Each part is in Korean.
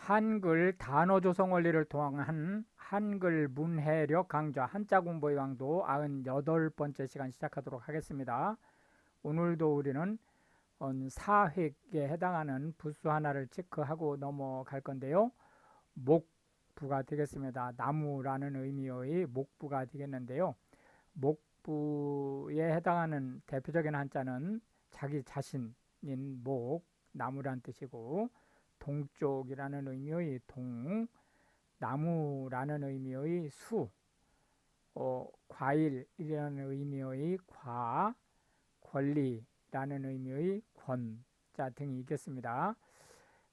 한글 단어 조성 원리를 통한 한글 문해력 강좌 한자 공부의 강도 98번째 시간 시작하도록 하겠습니다. 오늘도 우리는 4획에 해당하는 부수 하나를 체크하고 넘어갈 건데요. 목부가 되겠습니다. 나무라는 의미의 목부가 되겠는데요. 목부에 해당하는 대표적인 한자는 자기 자신인 목, 나무란 뜻이고, 동쪽이라는 의미의 동, 나무라는 의미의 수, 과일이라는 의미의 과, 권리라는 의미의 권자 등이 있겠습니다.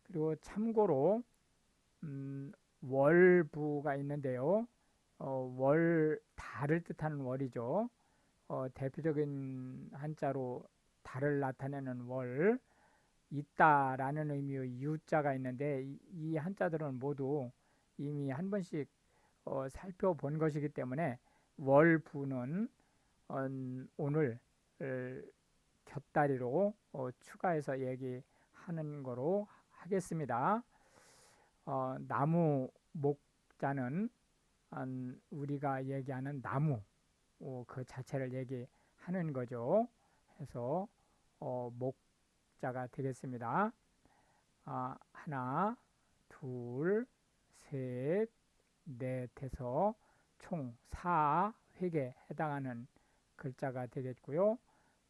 그리고 참고로 월부가 있는데요. 달을 뜻하는 월이죠. 대표적인 한자로 달을 나타내는 월, 있다라는 의미의 유자가 있는데 이 한자들은 모두 이미 한 번씩 살펴본 것이기 때문에 월부는 오늘 곁다리로 추가해서 얘기하는 거로 하겠습니다. 나무 목자는 우리가 얘기하는 나무 그 자체를 얘기하는 거죠. 해서 목자가 되겠습니다. 하나, 둘, 셋, 넷해서 총 4획에 해당하는 글자가 되겠고요.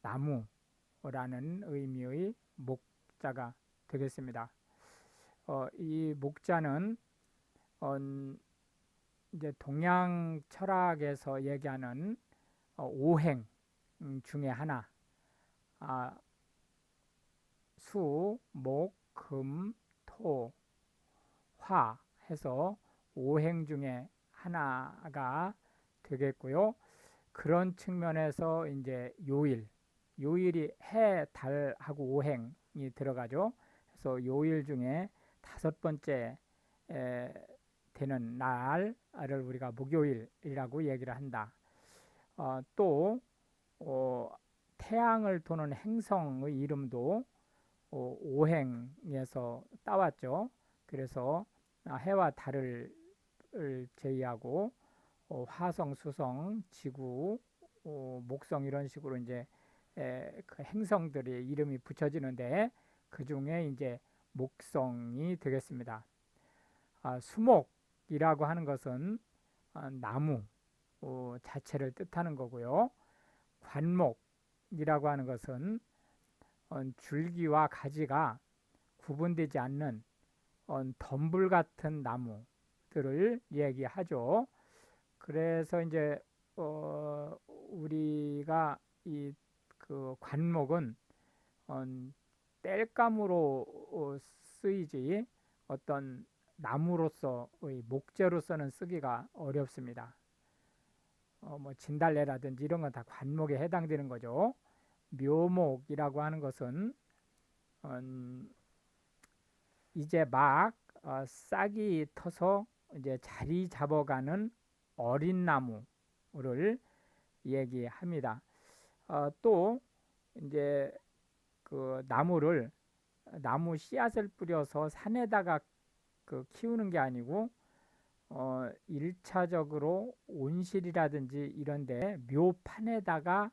나무라는 의미의 목자가 되겠습니다. 이 목자는 이제 동양 철학에서 얘기하는 오행 중에 하나, 수, 목, 금, 토, 화 해서 오행 중에 하나가 되겠고요. 그런 측면에서 이제 요일이 해, 달하고 오행이 들어가죠. 그래서 요일 중에 5번째 되는 날을 우리가 목요일이라고 얘기를 한다. 또 태양을 도는 행성의 이름도 오행에서 따왔죠. 그래서 해와 달을 제외하고 화성, 수성, 지구, 목성 이런 식으로 이제 그 행성들의 이름이 붙여지는데 그 중에 이제 목성이 되겠습니다. 수목이라고 하는 것은 나무 자체를 뜻하는 거고요. 관목이라고 하는 것은 줄기와 가지가 구분되지 않는 덤불 같은 나무들을 얘기하죠. 그래서 이제 우리가 이 그 관목은 땔감으로 쓰이지 어떤 나무로서의 목재로서는 쓰기가 어렵습니다. 뭐 진달래라든지 이런 건 다 관목에 해당되는 거죠. 묘목이라고 하는 것은 이제 막 싹이 터서 이제 자리 잡아가는 어린 나무를 얘기합니다. 또 이제 그 나무 씨앗을 뿌려서 산에다가 그 키우는 게 아니고 1차적으로 온실이라든지 이런데 묘판에다가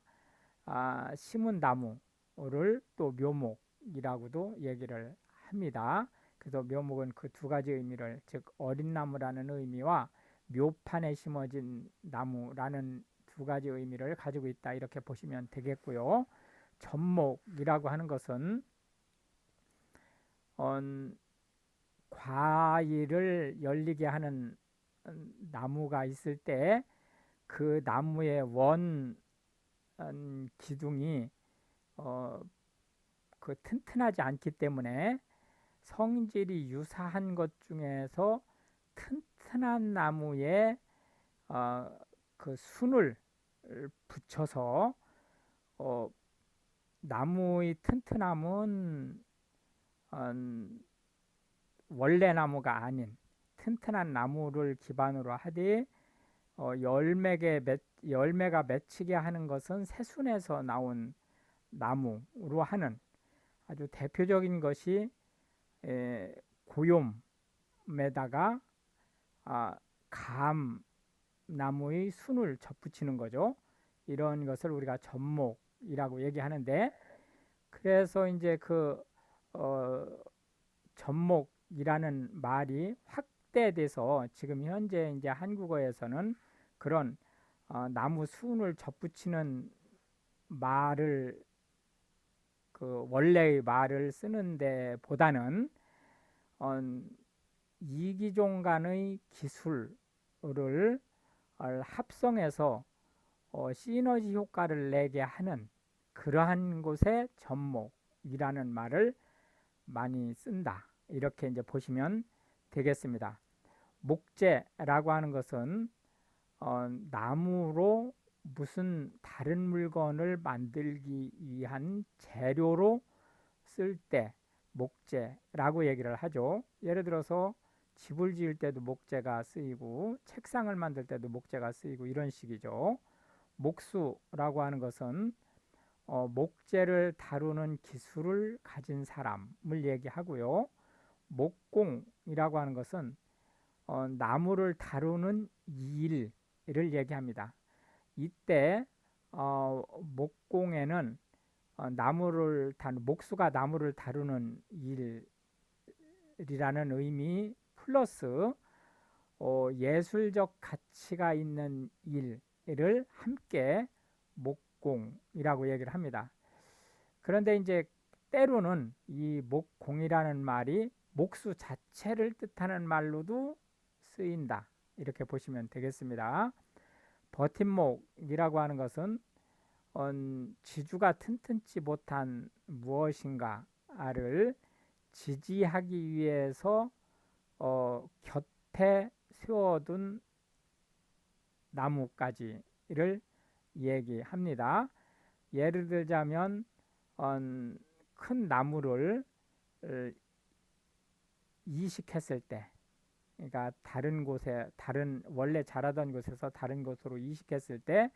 심은 나무를 또 묘목이라고도 얘기를 합니다. 그래서 묘목은 그 두 가지 의미를, 즉 어린 나무라는 의미와 묘판에 심어진 나무라는 두 가지 의미를 가지고 있다, 이렇게 보시면 되겠고요. 접목이라고 하는 것은 과일을 열리게 하는 나무가 있을 때 그 나무의 원 기둥이 그 튼튼하지 않기 때문에 성질이 유사한 것 중에서 튼튼한 나무에 그 순을 붙여서 나무의 튼튼함은 원래 나무가 아닌 튼튼한 나무를 기반으로 하되 열매가 맺히게 하는 것은 새순에서 나온 나무로 하는 아주 대표적인 것이 고요목이라고 나무에다가 감나무의 순을 접붙이는 거죠. 이런 것을 우리가 접목이라고 얘기하는데, 그래서 이제 접목이라는 말이 확대돼서 지금 현재 이제 한국어에서는 그런 나무 순을 접붙이는 말을 원래의 말을 쓰는데 보다는 이기종 간의 기술을 합성해서 시너지 효과를 내게 하는 그러한 곳에 접목이라는 말을 많이 쓴다. 이렇게 이제 보시면 되겠습니다. 목재라고 하는 것은 나무로 무슨 다른 물건을 만들기 위한 재료로 쓸 때 목재라고 얘기를 하죠. 예를 들어서 집을 지을 때도 목재가 쓰이고 책상을 만들 때도 목재가 쓰이고 이런 식이죠. 목수라고 하는 것은 목재를 다루는 기술을 가진 사람을 얘기하고요. 목공이라고 하는 것은 나무를 다루는 일을 얘기합니다. 이때 목공에는 목수가 나무를 다루는 일이라는 의미 플러스 예술적 가치가 있는 일을 함께 목공이라고 얘기를 합니다. 그런데 이제 때로는 이 목공이라는 말이 목수 자체를 뜻하는 말로도 쓰인다. 이렇게 보시면 되겠습니다. 버팀목이라고 하는 것은 지주가 튼튼치 못한 무엇인가를 지지하기 위해서 곁에 세워둔 나무까지를 얘기합니다. 예를 들자면 큰 나무를 이식했을 때, 그러니까 원래 자라던 곳에서 다른 곳으로 이식했을 때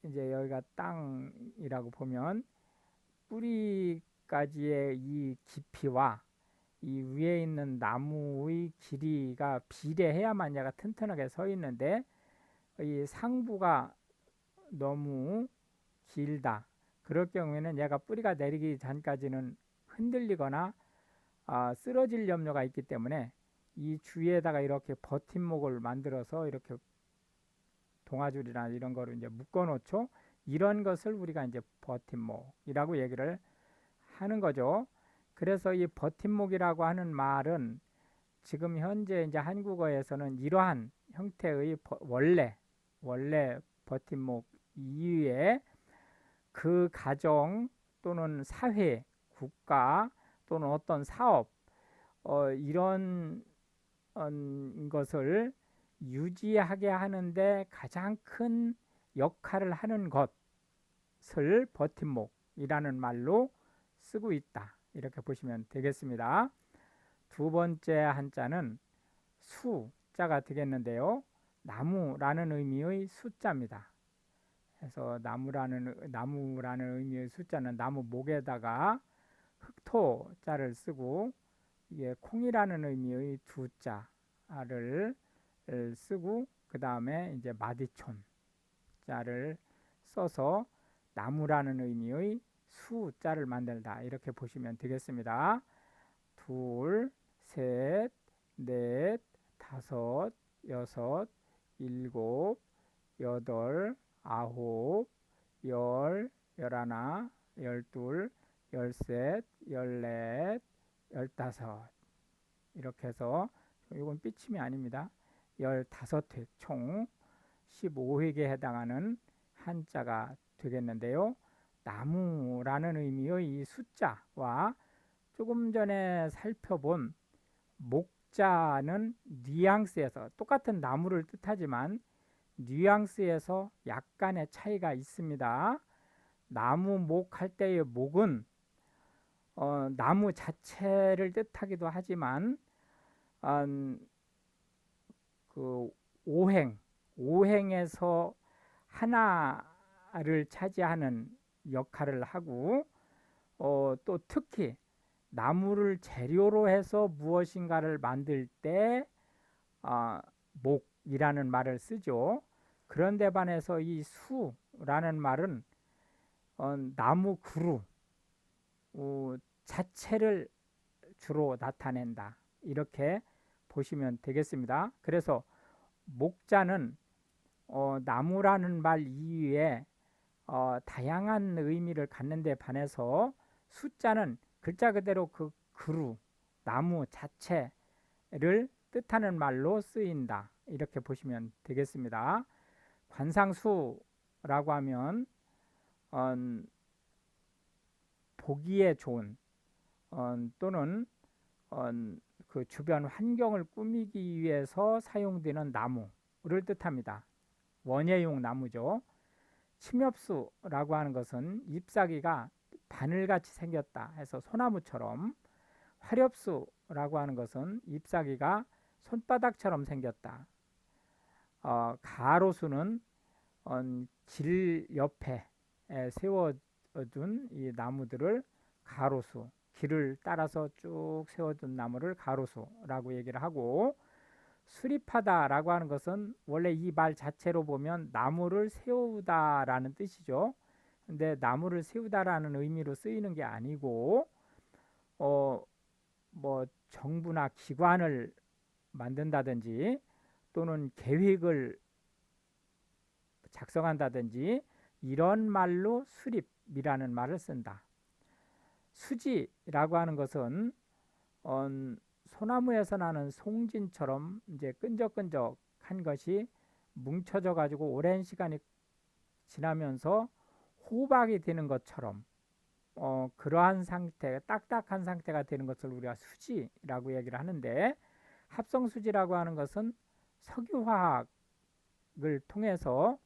이제 여기가 땅이라고 보면 뿌리까지의 이 깊이와 이 위에 있는 나무의 길이가 비례해야만 얘가 튼튼하게 서 있는데 이 상부가 너무 길다. 그럴 경우에는 얘가 뿌리가 내리기 전까지는 흔들리거나 쓰러질 염려가 있기 때문에 이 주위에다가 이렇게 버팀목을 만들어서 이렇게 동아줄이나 이런 거를 이제 묶어 놓죠. 이런 것을 우리가 이제 버팀목이라고 얘기를 하는 거죠. 그래서 이 버팀목이라고 하는 말은 지금 현재 이제 한국어에서는 이러한 형태의 원래 버팀목 이외에 그 가정 또는 사회, 국가 또는 어떤 사업 이런 것을 유지하게 하는데 가장 큰 역할을 하는 것을 버팀목이라는 말로 쓰고 있다. 이렇게 보시면 되겠습니다. 두 번째 한자는 수자가 되겠는데요. 나무라는 의미의 수자입니다. 그래서 나무라는 의미의 수자는 나무 목에다가 흑토자를 쓰고 이게 콩이라는 의미의 두자를 쓰고 그 다음에 이제 마디촌 자를 써서 나무라는 의미의 수자를 만들다. 이렇게 보시면 되겠습니다. 둘, 셋, 넷, 다섯, 여섯, 일곱, 여덟, 아홉, 열, 열하나, 열둘, 열셋, 열넷, 열다섯 이렇게 해서 이건 삐침이 아닙니다. 15회 총 15획에 해당하는 한자가 되겠는데요. 나무라는 의미의 이 숫자와 조금 전에 살펴본 목자는 뉘앙스에서 똑같은 나무를 뜻하지만 뉘앙스에서 약간의 차이가 있습니다. 나무 목 할 때의 목은 나무 자체를 뜻하기도 하지만 그 오행에서 하나를 차지하는 역할을 하고 또 특히 나무를 재료로 해서 무엇인가를 만들 때 목이라는 말을 쓰죠. 그런데 반해서 이 수라는 말은 나무 그루 자체를 주로 나타낸다. 이렇게 보시면 되겠습니다. 그래서 목자는 나무라는 말 이외에 다양한 의미를 갖는 데 반해서 숫자는 글자 그대로 그 그루, 나무 자체를 뜻하는 말로 쓰인다. 이렇게 보시면 되겠습니다. 관상수라고 하면 보기에 좋은 또는 그 주변 환경을 꾸미기 위해서 사용되는 나무를 뜻합니다. 원예용 나무죠. 침엽수라고 하는 것은 잎사귀가 바늘같이 생겼다 해서 소나무처럼, 화렵수라고 하는 것은 잎사귀가 손바닥처럼 생겼다. 가로수는 길 옆에 세워둔 이 나무들을 가로수, 길을 따라서 쭉 세워둔 나무를 가로수라고 얘기를 하고, 수립하다라고 하는 것은 원래 이 말 자체로 보면 나무를 세우다라는 뜻이죠. 근데 나무를 세우다라는 의미로 쓰이는 게 아니고 뭐 정부나 기관을 만든다든지 또는 계획을 작성한다든지 이런 말로 수립이라는 말을 쓴다. 수지라고 하는 것은 소나무에서 나는 송진처럼 이제 끈적끈적한 것이 뭉쳐져 가지고 오랜 시간이 지나면서 호박이 되는 것처럼 그러한 상태, 딱딱한 상태가 되는 것을 우리가 수지라고 얘기를 하는데, 합성수지라고 하는 것은 석유화학을 통해서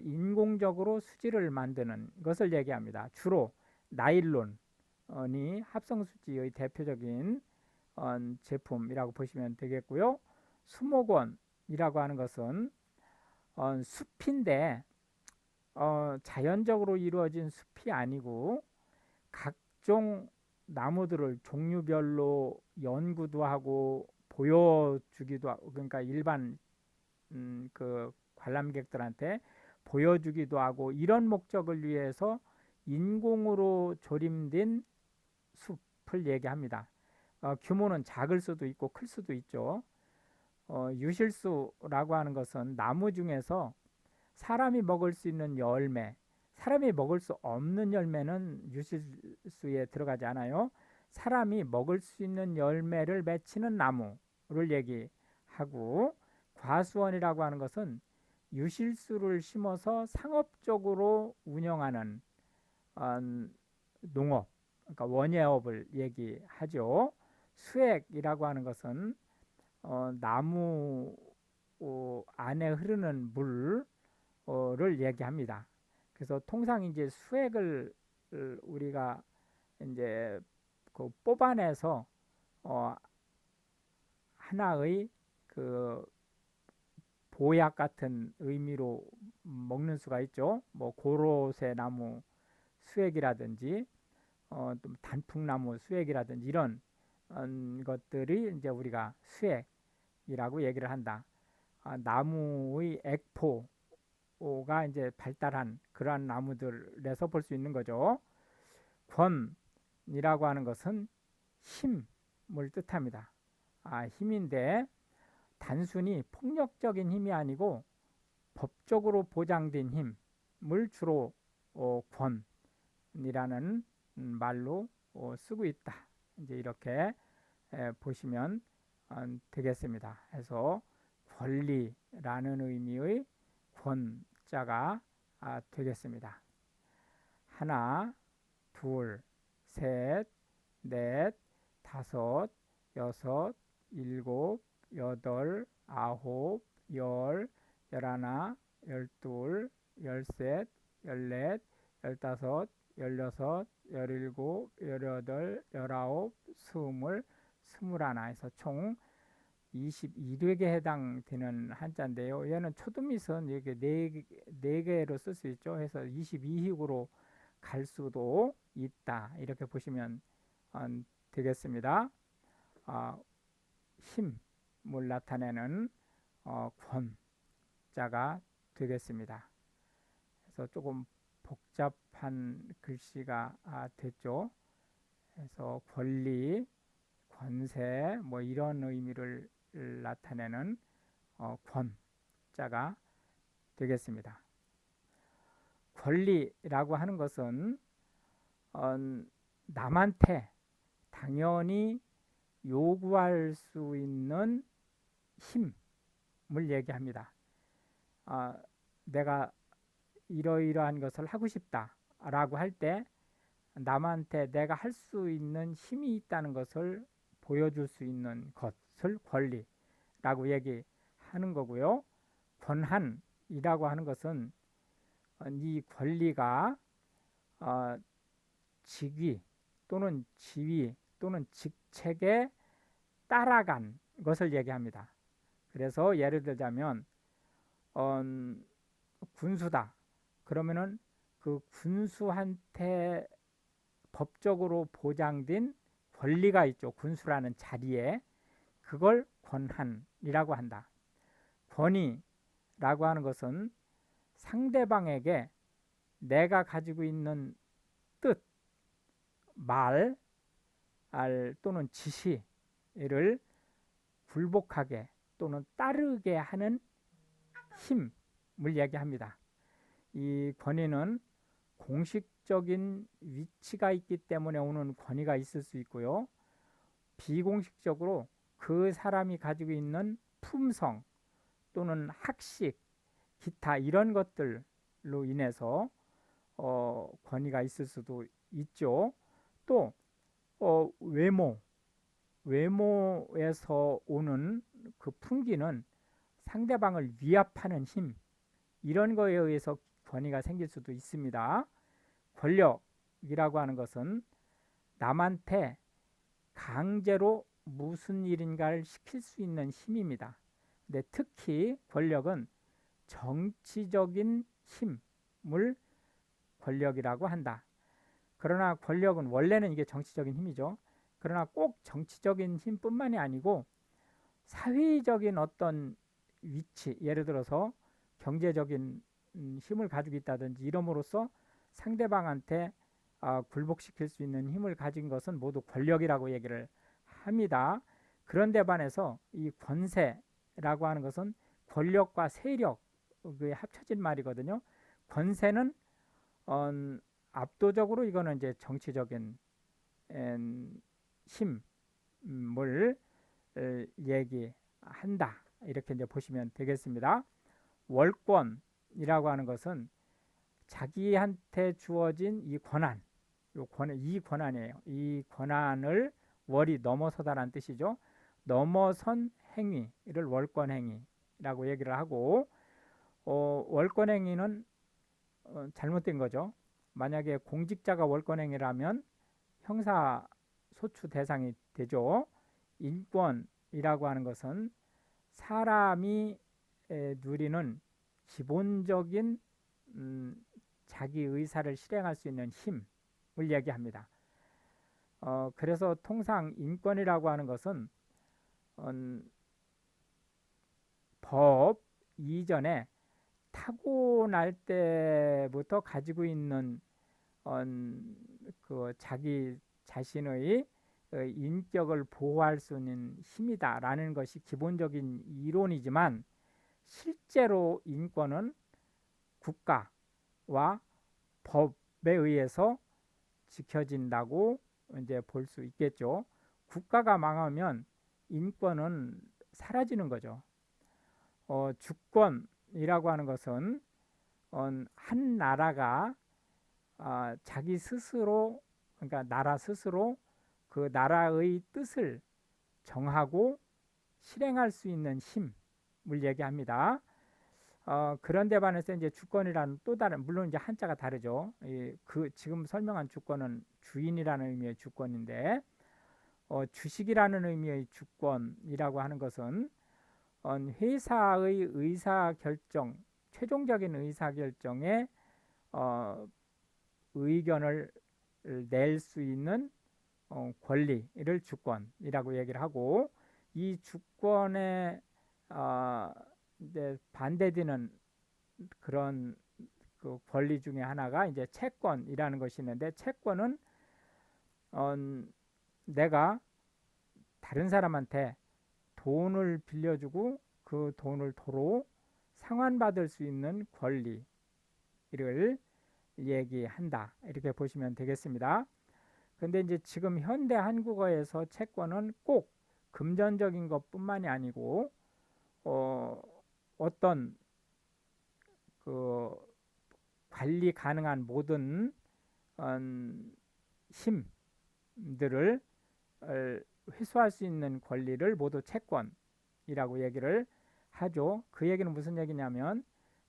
인공적으로 수지를 만드는 것을 얘기합니다. 주로 나일론이 합성수지의 대표적인 제품이라고 보시면 되겠고요. 수목원이라고 하는 것은 숲인데 자연적으로 이루어진 숲이 아니고 각종 나무들을 종류별로 연구도 하고 보여주기도 하고, 그러니까 일반 그 관람객들한테 보여주기도 하고, 이런 목적을 위해서 인공으로 조림된 숲을 얘기합니다. 규모는 작을 수도 있고 클 수도 있죠. 유실수라고 하는 것은 나무 중에서 사람이 먹을 수 있는 열매, 사람이 먹을 수 없는 열매는 유실수에 들어가지 않아요. 사람이 먹을 수 있는 열매를 맺히는 나무를 얘기하고, 과수원이라고 하는 것은 유실수를 심어서 상업적으로 운영하는 농업, 그러니까 원예업을 얘기하죠. 수액이라고 하는 것은 나무 안에 흐르는 물을 얘기합니다. 그래서 통상 이제 수액을 우리가 이제 그 뽑아내서 하나의 그 보약 같은 의미로 먹는 수가 있죠. 뭐 고로쇠 나무 수액이라든지 또 단풍나무 수액이라든지 이런 것들이 이제 우리가 수액이라고 얘기를 한다. 나무의 액포가 이제 발달한 그러한 나무들에서 볼 수 있는 거죠. 권이라고 하는 것은 힘을 뜻합니다. 힘인데 단순히 폭력적인 힘이 아니고 법적으로 보장된 힘을 주로 권이라는 말로 쓰고 있다. 이제 이렇게 보시면 되겠습니다. 해서 권리라는 의미의 권자가 되겠습니다. 하나, 둘, 셋, 넷, 다섯, 여섯, 일곱, 여덟, 아홉, 열, 열하나, 열둘, 열셋, 열넷, 열다섯, 열여섯, 열일곱, 열여덟, 열아홉, 스물, 스물하나 해서 총 22획에 해당되는 한자인데요. 얘는 초등미선 이게 4개로 쓸 수 있죠. 해서 22획으로 갈 수도 있다. 이렇게 보시면 되겠습니다. 힘을 나타내는 권자가 되겠습니다. 그래서 조금 복잡한 글씨가 됐죠. 그래서 권리, 권세 뭐 이런 의미를 나타내는 권자가 되겠습니다. 권리라고 하는 것은 남한테 당연히 요구할 수 있는 힘을 얘기합니다. 내가 이러이러한 것을 하고 싶다 라고 할 때 남한테 내가 할 수 있는 힘이 있다는 것을 보여줄 수 있는 것을 권리라고 얘기하는 거고요. 권한이라고 하는 것은 이 권리가 직위 또는 지위 또는 직책에 따라간 것을 얘기합니다. 그래서 예를 들자면 군수다. 그러면은 그 군수한테 법적으로 보장된 권리가 있죠. 군수라는 자리에. 그걸 권한이라고 한다. 권위라고 하는 것은 상대방에게 내가 가지고 있는 뜻, 말 또는 지시를 굴복하게 또는 따르게 하는 힘을 얘기합니다. 이 권위는 공식적인 위치가 있기 때문에 오는 권위가 있을 수 있고요. 비공식적으로 그 사람이 가지고 있는 품성 또는 학식, 기타 이런 것들로 인해서 권위가 있을 수도 있죠. 또 외모에서 오는 그 풍기는 상대방을 위압하는 힘, 이런 거에 의해서 권위가 생길 수도 있습니다. 권력이라고 하는 것은 남한테 강제로 무슨 일인가를 시킬 수 있는 힘입니다. 근데 특히 권력은 정치적인 힘을 권력이라고 한다. 그러나 권력은 원래는 이게 정치적인 힘이죠. 그러나 꼭 정치적인 힘뿐만이 아니고 사회적인 어떤 위치, 예를 들어서 경제적인 힘을 가지고 있다든지 이름으로써 상대방한테 굴복시킬 수 있는 힘을 가진 것은 모두 권력이라고 얘기를 합니다. 그런데 반해서 이 권세라고 하는 것은 권력과 세력의 합쳐진 말이거든요. 권세는 압도적으로 이거는 이제 정치적인 힘을 얘기한다. 이렇게 이제 보시면 되겠습니다. 월권이라고 하는 것은 자기한테 주어진 이 권한, 이 권한이에요. 이 권한을 월이 넘어서다라는 뜻이죠. 넘어선 행위를 월권행위라고 얘기를 하고, 월권행위는 잘못된 거죠. 만약에 공직자가 월권행위라면 형사소추 대상이 되죠. 인권이라고 하는 것은 사람이 누리는 기본적인 자기 의사를 실행할 수 있는 힘을 얘기합니다. 그래서 통상 인권이라고 하는 것은 법 이전에 타고날 때부터 가지고 있는 그 자기 자신의 인격을 보호할 수 있는 힘이다라는 것이 기본적인 이론이지만 실제로 인권은 국가와 법에 의해서 지켜진다고 이제 볼 수 있겠죠. 국가가 망하면 인권은 사라지는 거죠. 주권이라고 하는 것은 한 나라가 자기 스스로, 그러니까 나라 스스로 그 나라의 뜻을 정하고 실행할 수 있는 힘을 얘기합니다. 그런데 반해서 이제 주권이라는 또 다른, 물론 이제 한자가 다르죠. 그 지금 설명한 주권은 주인이라는 의미의 주권인데, 주식이라는 의미의 주권이라고 하는 것은 회사의 의사결정, 최종적인 의사결정에 의견을 낼 수 있는 권리를 주권이라고 얘기를 하고, 이 주권에 이제 반대되는 그런 그 권리 중에 하나가 이제 채권이라는 것이 있는데, 채권은 내가 다른 사람한테 돈을 빌려주고 그 돈을 도로 상환받을 수 있는 권리를 얘기한다. 이렇게 보시면 되겠습니다. 근데 이제 지금 현대 한국어에서 채권은 꼭 금전적인 것뿐만이 아니고 어떤 그 관리 가능한 모든 힘들을 회수할 수 있는 권리를 모두 채권이라고 얘기를 하죠. 그 얘기는 무슨 얘기냐면,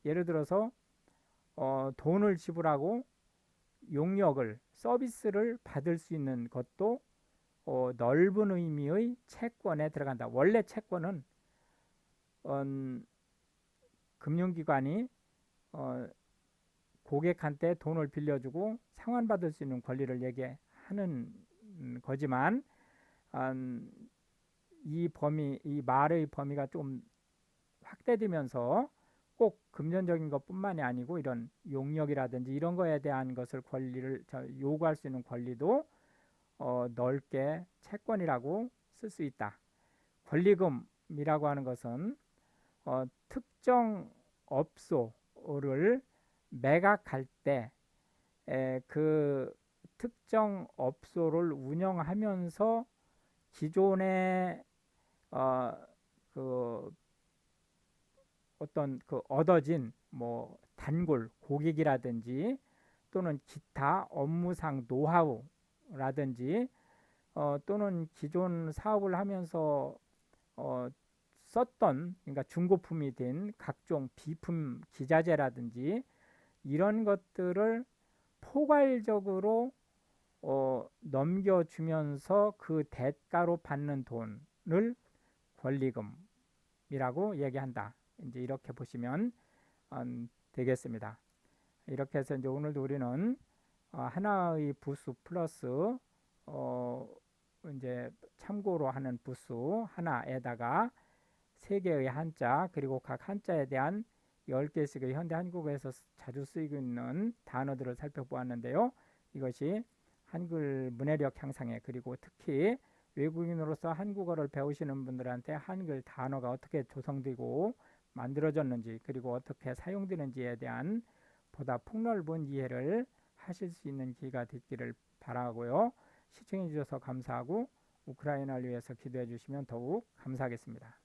예를 들어서 돈을 지불하고 용역을, 서비스를 받을 수 있는 것도 넓은 의미의 채권에 들어간다. 원래 채권은 금융기관이 고객한테 돈을 빌려주고 상환받을 수 있는 권리를 얘기하는 거지만, 이 말의 범위가 좀 확대되면서 꼭 금전적인 것뿐만이 아니고 이런 용역이라든지 이런 거에 대한 것을 권리를 요구할 수 있는 권리도 넓게 채권이라고 쓸 수 있다. 권리금이라고 하는 것은 특정 업소를 매각할 때 그 특정 업소를 운영하면서 기존의 그 어떤 그 얻어진 뭐 단골 고객이라든지 또는 기타 업무상 노하우라든지 또는 기존 사업을 하면서 썼던, 그러니까 중고품이 된 각종 비품 기자재라든지 이런 것들을 포괄적으로 넘겨주면서 그 대가로 받는 돈을 권리금이라고 얘기한다. 이제 이렇게 보시면 되겠습니다. 이렇게 해서 이제 오늘도 우리는 하나의 부수 플러스 이제 참고로 하는 부수 하나에다가 세 개의 한자, 그리고 각 한자에 대한 10개씩의 현대 한국어에서 자주 쓰이고 있는 단어들을 살펴보았는데요. 이것이 한글 문해력 향상에, 그리고 특히 외국인으로서 한국어를 배우시는 분들한테 한글 단어가 어떻게 조성되고 만들어졌는지, 그리고 어떻게 사용되는지에 대한 보다 폭넓은 이해를 하실 수 있는 기회가 됐기를 바라고요. 시청해 주셔서 감사하고 우크라이나를 위해서 기도해 주시면 더욱 감사하겠습니다.